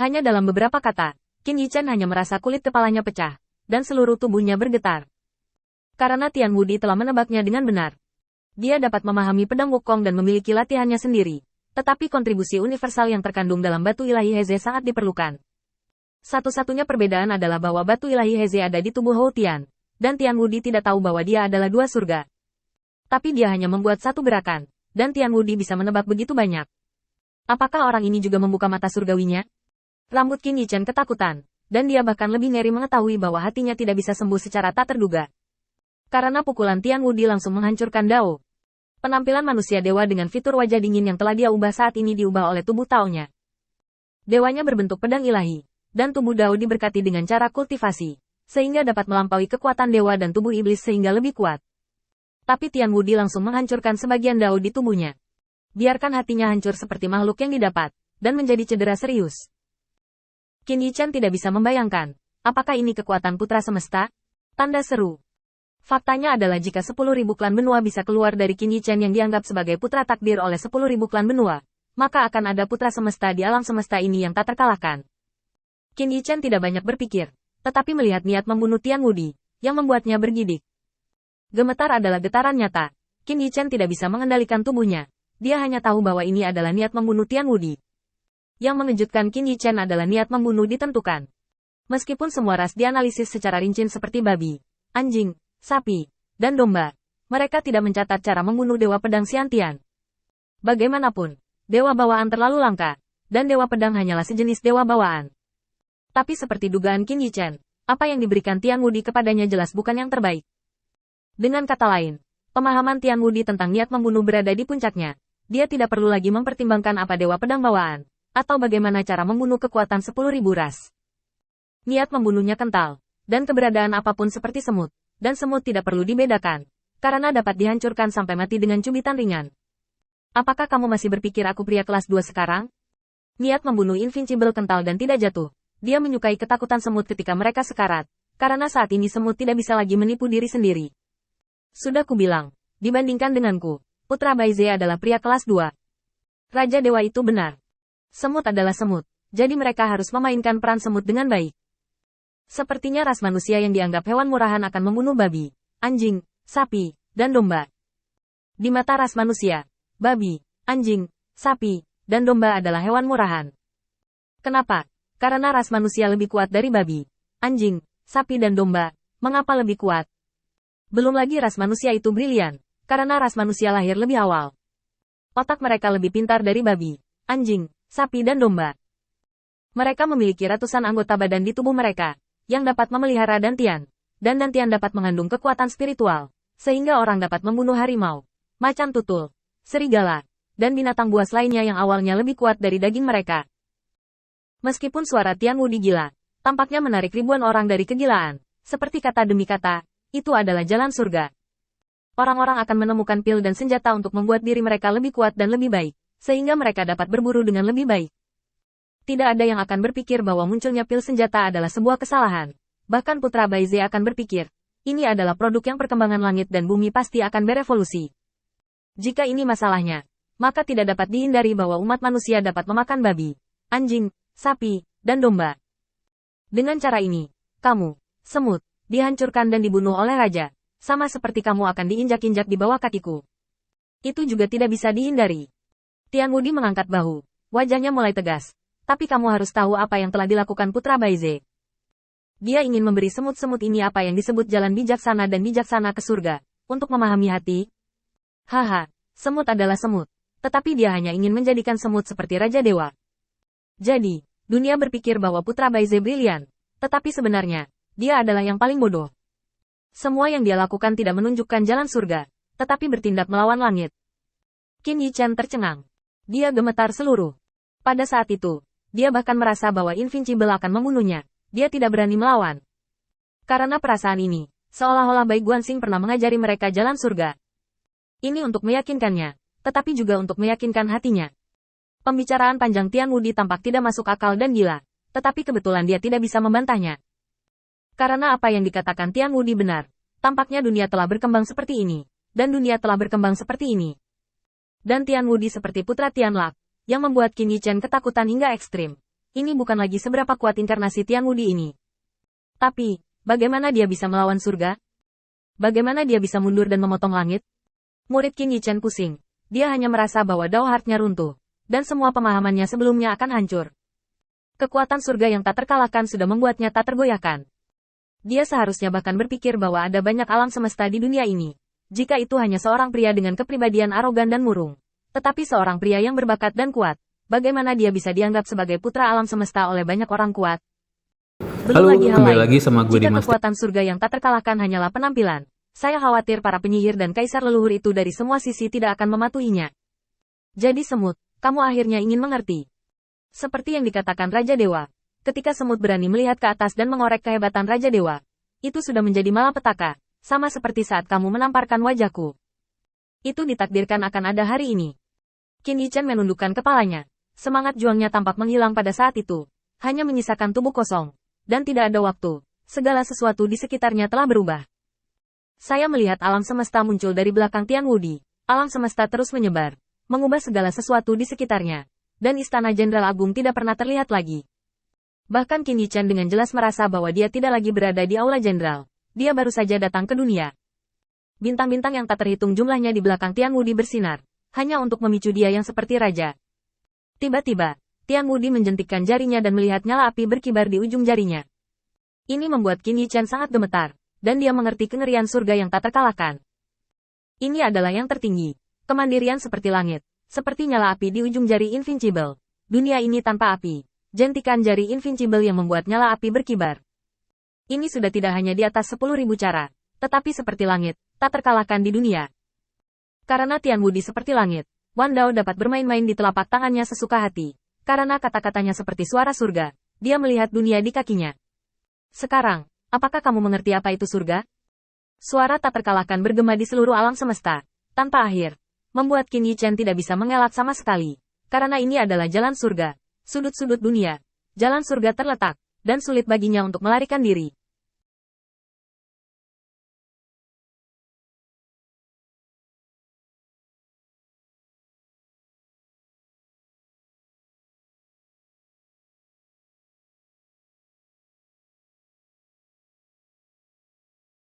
Hanya dalam beberapa kata, Qin Yichen hanya merasa kulit kepalanya pecah, dan seluruh tubuhnya bergetar. Karena Tian Wudi telah menebaknya dengan benar. Dia dapat memahami pedang Wukong dan memiliki latihannya sendiri. Tetapi kontribusi universal yang terkandung dalam batu ilahi Heze sangat diperlukan. Satu-satunya perbedaan adalah bahwa batu ilahi Heze ada di tubuh Hou Tian, dan Tian Wudi tidak tahu bahwa dia adalah dua surga. Tapi dia hanya membuat satu gerakan, dan Tian Wudi bisa menebak begitu banyak. Apakah orang ini juga membuka mata surgawinya? Rambut Qin Yichen ketakutan, dan dia bahkan lebih ngeri mengetahui bahwa hatinya tidak bisa sembuh secara tak terduga. Karena pukulan Tian Wudi langsung menghancurkan Dao. Penampilan manusia dewa dengan fitur wajah dingin yang telah dia ubah saat ini diubah oleh tubuh Tao-nya. Dewanya berbentuk pedang ilahi, dan tubuh Dao diberkati dengan cara kultivasi, sehingga dapat melampaui kekuatan dewa dan tubuh iblis sehingga lebih kuat. Tapi Tian Wudi langsung menghancurkan sebagian Dao di tubuhnya. Biarkan hatinya hancur seperti makhluk yang didapat, dan menjadi cedera serius. Qin Yichen tidak bisa membayangkan, apakah ini kekuatan putra semesta? Tanda seru. Faktanya adalah jika 10.000 klan benua bisa keluar dari Qin Yichen yang dianggap sebagai putra takdir oleh 10.000 klan benua, maka akan ada putra semesta di alam semesta ini yang tak terkalahkan. Qin Yichen tidak banyak berpikir, tetapi melihat niat membunuh Tian Wudi, yang membuatnya bergidik. Gemetar adalah getaran nyata. Qin Yichen tidak bisa mengendalikan tubuhnya. Dia hanya tahu bahwa ini adalah niat membunuh Tian Wudi. Yang mengejutkan Qin Yichen adalah niat membunuh ditentukan. Meskipun semua ras dianalisis secara rinci seperti babi, anjing, sapi, dan domba, mereka tidak mencatat cara membunuh Dewa Pedang Xiantian. Bagaimanapun, Dewa Bawaan terlalu langka, dan Dewa Pedang hanyalah sejenis Dewa Bawaan. Tapi seperti dugaan Qin Yichen, apa yang diberikan Tian Wudi kepadanya jelas bukan yang terbaik. Dengan kata lain, pemahaman Tian Wudi tentang niat membunuh berada di puncaknya. Dia tidak perlu lagi mempertimbangkan apa Dewa Pedang Bawaan, atau bagaimana cara membunuh kekuatan 10.000 ras. Niat membunuhnya kental, dan keberadaan apapun seperti semut. Dan semut tidak perlu dibedakan, karena dapat dihancurkan sampai mati dengan cubitan ringan. Apakah kamu masih berpikir aku pria kelas 2 sekarang? Niat membunuh Invincible kental dan tidak jatuh. Dia menyukai ketakutan semut ketika mereka sekarat, karena saat ini semut tidak bisa lagi menipu diri sendiri. Sudah kubilang, dibandingkan denganku, Putra Baize adalah pria kelas 2. Raja Dewa itu benar. Semut adalah semut, jadi mereka harus memainkan peran semut dengan baik. Sepertinya ras manusia yang dianggap hewan murahan akan membunuh babi, anjing, sapi, dan domba. Di mata ras manusia, babi, anjing, sapi, dan domba adalah hewan murahan. Kenapa? Karena ras manusia lebih kuat dari babi, anjing, sapi dan domba. Mengapa lebih kuat? Belum lagi ras manusia itu brilian, karena ras manusia lahir lebih awal. Otak mereka lebih pintar dari babi, anjing, sapi dan domba. Mereka memiliki ratusan anggota badan di tubuh mereka, yang dapat memelihara dantian, dan dantian dapat mengandung kekuatan spiritual, sehingga orang dapat membunuh harimau, macan tutul, serigala, dan binatang buas lainnya yang awalnya lebih kuat dari daging mereka. Meskipun suara Tian Wudi gila, tampaknya menarik ribuan orang dari kegilaan, seperti kata demi kata, itu adalah jalan surga. Orang-orang akan menemukan pil dan senjata untuk membuat diri mereka lebih kuat dan lebih baik, sehingga mereka dapat berburu dengan lebih baik. Tidak ada yang akan berpikir bahwa munculnya pil senjata adalah sebuah kesalahan. Bahkan Putra Baize akan berpikir, ini adalah produk yang perkembangan langit dan bumi pasti akan berevolusi. Jika ini masalahnya, maka tidak dapat dihindari bahwa umat manusia dapat memakan babi, anjing, sapi, dan domba. Dengan cara ini, kamu, semut, dihancurkan dan dibunuh oleh raja, sama seperti kamu akan diinjak-injak di bawah kakiku. Itu juga tidak bisa dihindari. Tian Wudi mengangkat bahu, wajahnya mulai tegas. Tapi kamu harus tahu apa yang telah dilakukan Putra Baize. Dia ingin memberi semut-semut ini apa yang disebut jalan bijaksana dan bijaksana ke surga, untuk memahami hati. Haha, semut adalah semut. Tetapi dia hanya ingin menjadikan semut seperti Raja Dewa. Jadi, dunia berpikir bahwa Putra Baize brilian. Tetapi sebenarnya, dia adalah yang paling bodoh. Semua yang dia lakukan tidak menunjukkan jalan surga, tetapi bertindak melawan langit. Qin Yichen tercengang. Dia gemetar seluruh. Pada saat itu, dia bahkan merasa bahwa Invincible akan membunuhnya. Dia tidak berani melawan. Karena perasaan ini, seolah-olah Bai Guanxing pernah mengajari mereka jalan surga. Ini untuk meyakinkannya, tetapi juga untuk meyakinkan hatinya. Pembicaraan panjang Tian Wudi tampak tidak masuk akal dan gila, tetapi kebetulan dia tidak bisa membantahnya. Karena apa yang dikatakan Tian Wudi benar, tampaknya dunia telah berkembang seperti ini, dan dunia telah berkembang seperti ini. Dan Tian Wudi seperti putra Tian Lak, yang membuat Qin Yichen ketakutan hingga ekstrim. ini bukan lagi seberapa kuat inkarnasi Tian Wudi ini. Tapi, bagaimana dia bisa melawan surga? Bagaimana dia bisa mundur dan memotong langit? Murid Qin Yichen pusing. Dia hanya merasa bahwa Dao Heart-nya runtuh, dan semua pemahamannya sebelumnya akan hancur. Kekuatan surga yang tak terkalahkan sudah membuatnya tak tergoyahkan. Dia seharusnya bahkan berpikir bahwa ada banyak alam semesta di dunia ini. Jika itu hanya seorang pria dengan kepribadian arogan dan murung. Tetapi seorang pria yang berbakat dan kuat, bagaimana dia bisa dianggap sebagai putra alam semesta oleh banyak orang kuat? Belum lagi hal lain, sama gue jika kekuatan surga yang tak terkalahkan hanyalah penampilan, saya khawatir para penyihir dan kaisar leluhur itu dari semua sisi tidak akan mematuhinya. Jadi semut, kamu akhirnya ingin mengerti. Seperti yang dikatakan Raja Dewa, ketika semut berani melihat ke atas dan mengorek kehebatan Raja Dewa, itu sudah menjadi malapetaka, sama seperti saat kamu menamparkan wajahku. Itu ditakdirkan akan ada hari ini. Qin Yichen menundukkan kepalanya. Semangat juangnya tampak menghilang pada saat itu. Hanya menyisakan tubuh kosong. Dan tidak ada waktu. Segala sesuatu di sekitarnya telah berubah. Saya melihat alam semesta muncul dari belakang Tian Wudi. Alam semesta terus menyebar. Mengubah segala sesuatu di sekitarnya. Dan Istana Jenderal Agung tidak pernah terlihat lagi. Bahkan Qin Yichen dengan jelas merasa bahwa dia tidak lagi berada di Aula Jenderal. Dia baru saja datang ke dunia. Bintang-bintang yang tak terhitung jumlahnya di belakang Tian Wudi bersinar. Hanya untuk memicu dia yang seperti raja. Tiba-tiba, Tian Wudi menjentikkan jarinya dan melihat nyala api berkibar di ujung jarinya. Ini membuat Qin Yichen sangat gemetar, dan dia mengerti kengerian surga yang tak terkalahkan. Ini adalah yang tertinggi, kemandirian seperti langit, seperti nyala api di ujung jari invincible. Dunia ini tanpa api, jentikan jari invincible yang membuat nyala api berkibar. Ini sudah tidak hanya di atas 10.000 cara, tetapi seperti langit, tak terkalahkan di dunia. Karena Tian Wudi seperti langit, Wan Dao dapat bermain-main di telapak tangannya sesuka hati. Karena kata-katanya seperti suara surga, dia melihat dunia di kakinya. Sekarang, apakah kamu mengerti apa itu surga? Suara tak terkalahkan bergema di seluruh alam semesta, tanpa akhir. Membuat Qin Yichen tidak bisa mengelak sama sekali. Karena ini adalah jalan surga, sudut-sudut dunia. Jalan surga terletak, dan sulit baginya untuk melarikan diri.